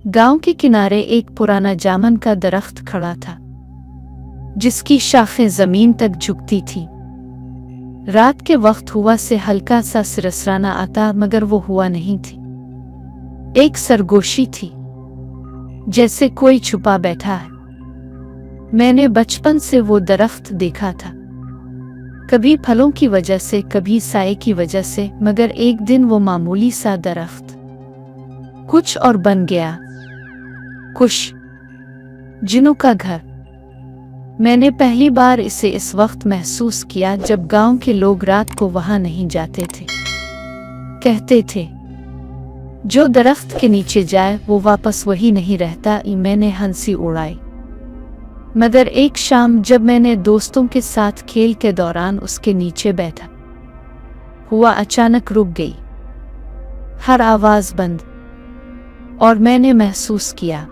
गांव के किनारे एक पुराना जामुन का दरख्त खड़ा था, जिसकी शाखें जमीन तक झुकती थी। रात के वक्त हवा से हल्का सा सिरसराना आता, मगर वो हुआ नहीं थी। एक सरगोशी थी, जैसे कोई छुपा बैठा है। मैंने बचपन से वो दरख्त देखा था, कभी फलों की वजह से, कभी साए की वजह से, मगर एक दिन वो मामूली सा दरख्त कुछ और बन गया, कुछ जिन्नों का घर। मैंने पहली बार इसे इस वक्त महसूस किया जब गांव के लोग रात को वहां नहीं जाते थे। कहते थे, जो दरख्त के नीचे जाए वो वापस वही नहीं रहता। मैंने हंसी उड़ाई, मगर एक शाम जब मैंने दोस्तों के साथ खेल के दौरान उसके नीचे बैठा, हुआ अचानक रुक गई। हर आवाज बंद, और मैंने महसूस किया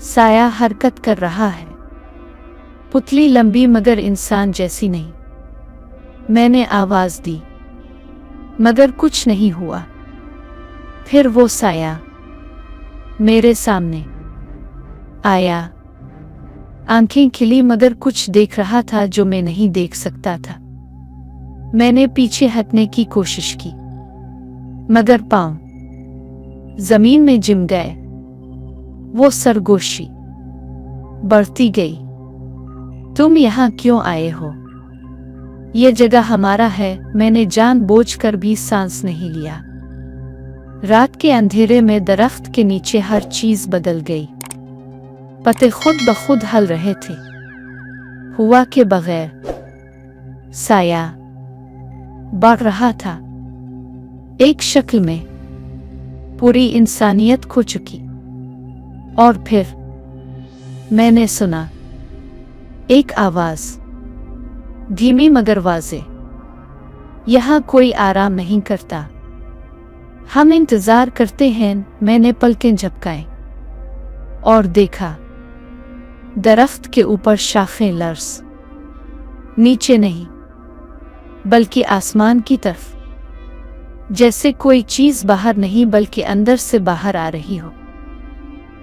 साया हरकत कर रहा है, पुतली लंबी मगर इंसान जैसी नहीं। मैंने आवाज दी, मगर कुछ नहीं हुआ। फिर वो साया मेरे सामने आया, आंखें खिली, मगर कुछ देख रहा था जो मैं नहीं देख सकता था। मैंने पीछे हटने की कोशिश की, मगर पांव जमीन में जिम गए। वो सरगोशी बढ़ती गई। तुम यहाँ क्यों आए हो? ये जगह हमारा है। मैंने जानबूझकर भी सांस नहीं लिया। रात के अंधेरे में दरख्त के नीचे हर चीज बदल गई। पत्ते खुद ब खुद हल रहे थे, हुआ के बगैर। साया बढ़ रहा था, एक शक्ल में पूरी इंसानियत खो चुकी। और फिर मैंने सुना एक आवाज, धीमी मगर वाज़े, यहाँ कोई आराम नहीं करता, हम इंतजार करते हैं। मैंने पलकें झपकाई और देखा दरख्त के ऊपर शाखें लर्स, नीचे नहीं बल्कि आसमान की तरफ, जैसे कोई चीज बाहर नहीं बल्कि अंदर से बाहर आ रही हो।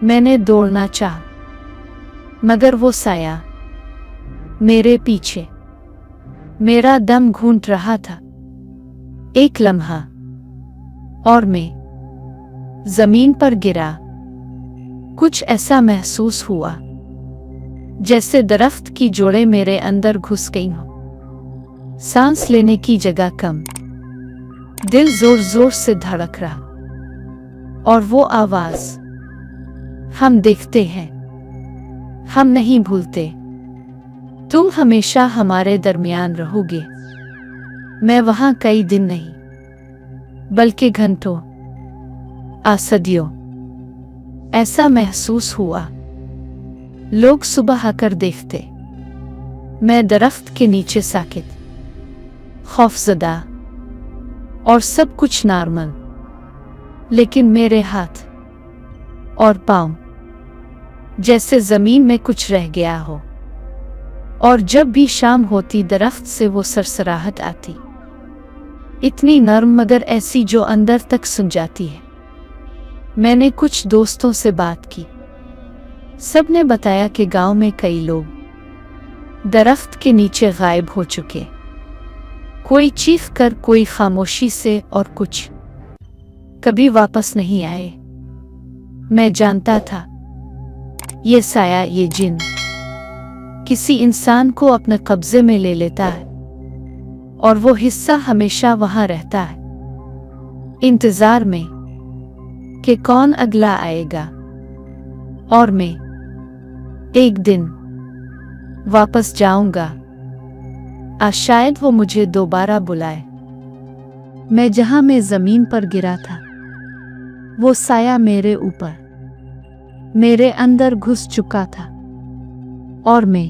मैंने दौड़ना चाहा, मगर वो साया मेरे पीछे। मेरा दम घूंट रहा था। एक लम्हा और मैं जमीन पर गिरा। कुछ ऐसा महसूस हुआ जैसे दरख्त की जोड़ें मेरे अंदर घुस गई हों। सांस लेने की जगह कम, दिल जोर जोर से धड़क रहा। और वो आवाज, हम देखते हैं, हम नहीं भूलते, तुम हमेशा हमारे दरमियान रहोगे। मैं वहां कई दिन नहीं बल्कि घंटों, सदियों। ऐसा महसूस हुआ लोग सुबह आकर देखते, मैं दरख्त के नीचे साकित, खौफजदा और सब कुछ नॉर्मल, लेकिन मेरे हाथ और पांव जैसे जमीन में कुछ रह गया हो। और जब भी शाम होती दरख्त से वो सरसराहट आती, इतनी नर्म मगर ऐसी जो अंदर तक सुन जाती है। मैंने कुछ दोस्तों से बात की, सब ने बताया कि गांव में कई लोग दरख्त के नीचे गायब हो चुके, कोई चीख कर, कोई खामोशी से, और कुछ कभी वापस नहीं आए। मैं जानता था ये साया, ये जिन किसी इंसान को अपने कब्जे में ले लेता है, और वो हिस्सा हमेशा वहां रहता है, इंतजार में कि कौन अगला आएगा। और मैं एक दिन वापस जाऊंगा, शायद वो मुझे दोबारा बुलाए। मैं जहां मैं जमीन पर गिरा था, वो साया मेरे ऊपर, मेरे अंदर घुस चुका था, और मैं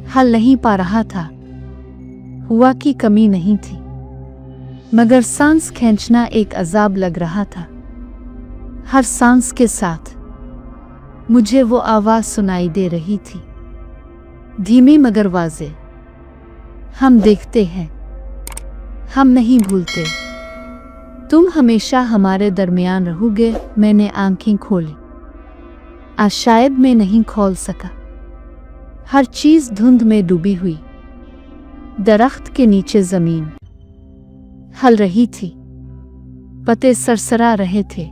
हल नहीं पा रहा था। हुआ की कमी नहीं थी, मगर सांस खींचना एक अजाब लग रहा था। हर सांस के साथ मुझे वो आवाज सुनाई दे रही थी, धीमी मगर वाज़े, हम देखते हैं, हम नहीं भूलते, तुम हमेशा हमारे दरमियान रहोगे। मैंने आंखें खोली। आज शायद मैं नहीं खोल सका। हर चीज धुंध में डूबी हुई। दरख्त के नीचे जमीन हल रही थी, पत्ते सरसरा रहे थे।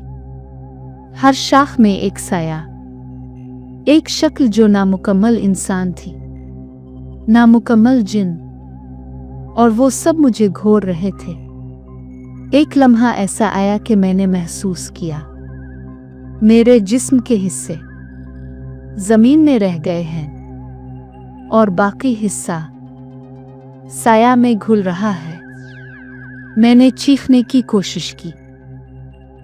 हर शाख में एक साया, एक शक्ल जो नामुकम्मल इंसान थी, नामुकम्मल जिन, और वो सब मुझे घोर रहे थे। एक लम्हा ऐसा आया कि मैंने महसूस किया मेरे जिस्म के हिस्से जमीन में रह गए हैं और बाकी हिस्सा साया में घुल रहा है। मैंने चीखने की कोशिश की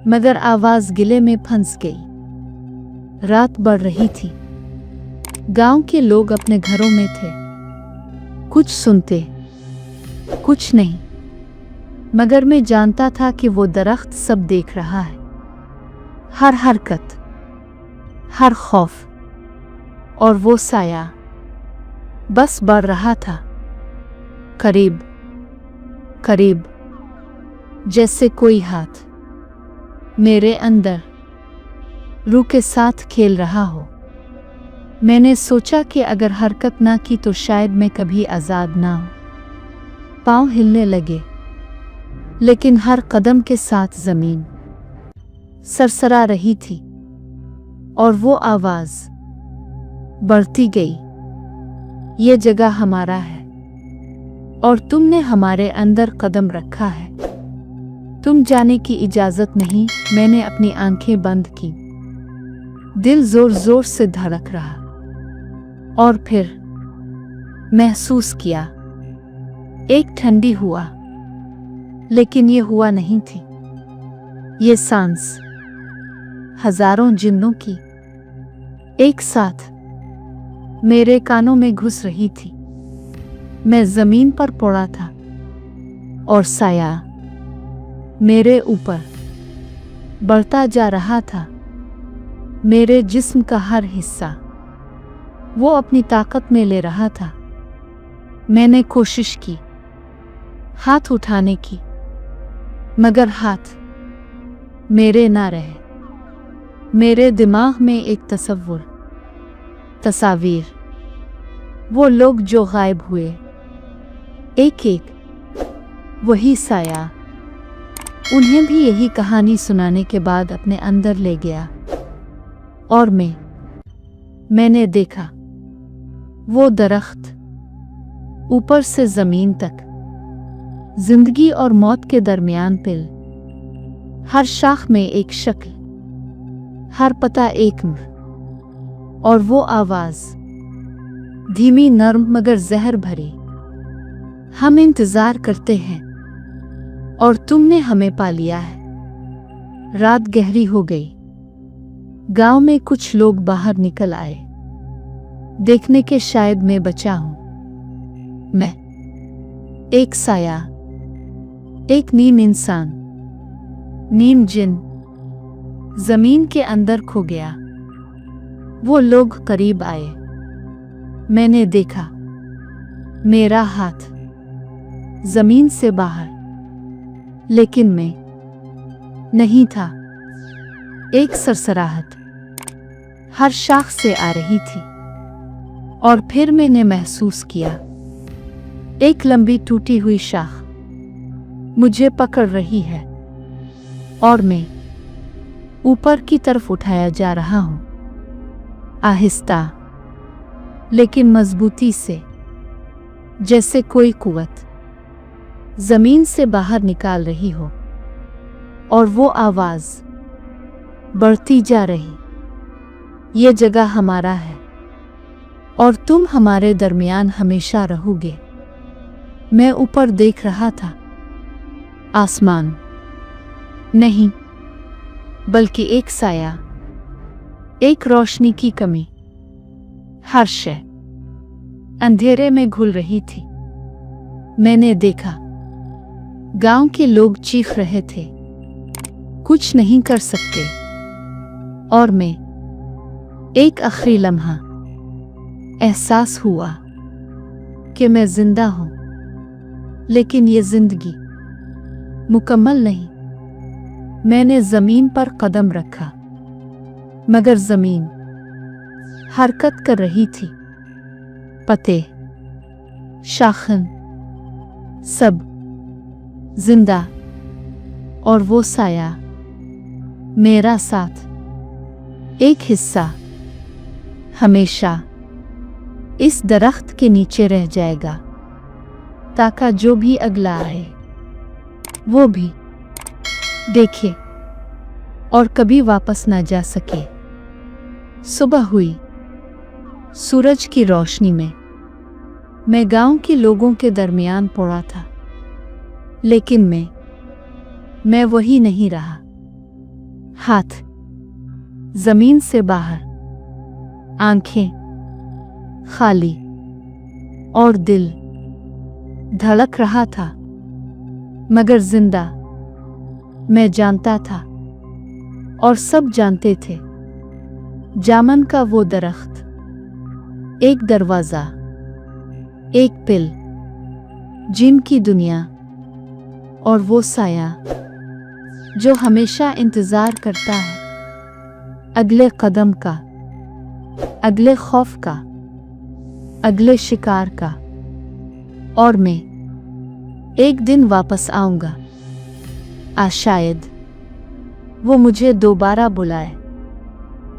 मगर आवाज गिले में फंस गई। रात बढ़ रही थी। गांव के लोग अपने घरों में थे, कुछ सुनते कुछ नहीं, मगर मैं जानता था कि वो दरख्त सब देख रहा है। हर हरकत, हर खौफ, और वो साया बस बढ़ रहा था, करीब करीब, जैसे कोई हाथ मेरे अंदर रूह के साथ खेल रहा हो। मैंने सोचा कि अगर हरकत ना की तो शायद मैं कभी आज़ाद ना हूं। पाँव हिलने लगे, लेकिन हर कदम के साथ जमीन सरसरा रही थी और वो आवाज बढ़ती गई। ये जगह हमारा है और तुमने हमारे अंदर कदम रखा है। तुम जाने की इजाजत नहीं। मैंने अपनी आंखें बंद की। दिल जोर जोर से धड़क रहा और फिर महसूस किया एक ठंडी हुआ, लेकिन ये हुआ नहीं थी। ये सांस हजारों जिन्नों की एक साथ मेरे कानों में घुस रही थी। मैं जमीन पर पड़ा था और साया मेरे ऊपर बढ़ता जा रहा था। मेरे जिस्म का हर हिस्सा वो अपनी ताकत में ले रहा था। मैंने कोशिश की हाथ उठाने की, मगर हाथ मेरे ना रहे। मेरे दिमाग में एक तस्वीर, वो लोग जो गायब हुए, एक एक वही साया उन्हें भी यही कहानी सुनाने के बाद अपने अंदर ले गया। और मैंने देखा वो दरख्त ऊपर से जमीन तक, जिंदगी और मौत के दरमियान पिल, हर शाख में एक शक्ल, हर पता एक और वो आवाज धीमी, नर्म मगर जहर भरी। हम इंतजार करते हैं और तुमने हमें पा लिया है। रात गहरी हो गई। गांव में कुछ लोग बाहर निकल आए, देखने के शायद मैं बचा हूं। मैं एक साया, एक नीम इंसान, नीम जिन जमीन के अंदर खो गया। वो लोग करीब आए। मैंने देखा मेरा हाथ जमीन से बाहर, लेकिन मैं नहीं था। एक सरसराहट हर शाख से आ रही थी और फिर मैंने महसूस किया एक लंबी टूटी हुई शाख मुझे पकड़ रही है और मैं ऊपर की तरफ उठाया जा रहा हूं, आहिस्ता लेकिन मजबूती से, जैसे कोई कुव्वत जमीन से बाहर निकाल रही हो। और वो आवाज बढ़ती जा रही, ये जगह हमारा है और तुम हमारे दरमियान हमेशा रहोगे। मैं ऊपर देख रहा था, आसमान नहीं, बल्कि एक साया, एक रोशनी की कमी। हर शय अंधेरे में घुल रही थी। मैंने देखा गांव के लोग चीख रहे थे, कुछ नहीं कर सकते। और मैं एक आखिरी लम्हा एहसास हुआ कि मैं जिंदा हूं, लेकिन ये जिंदगी मुकम्मल नहीं। मैंने जमीन पर कदम रखा, मगर जमीन हरकत कर रही थी। पत्ते, शाखन, सब जिंदा, और वो साया, मेरा साथ। एक हिस्सा हमेशा इस दरख्त के नीचे रह जाएगा, ताकि जो भी अगला आए वो भी देखे और कभी वापस ना जा सके। सुबह हुई। सूरज की रोशनी में मैं गांव के लोगों के दरमियान पड़ा था, लेकिन मैं वही नहीं रहा। हाथ जमीन से बाहर, आंखें खाली, और दिल धड़क रहा था, मगर जिंदा। मैं जानता था और सब जानते थे, जामन का वो दरख्त, एक दरवाजा, एक पिल, जिनकी दुनिया, और वो साया जो हमेशा इंतजार करता है अगले कदम का, अगले खौफ का, अगले शिकार का। और मैं एक दिन वापस आऊंगा, शायद वो मुझे दोबारा बुलाए।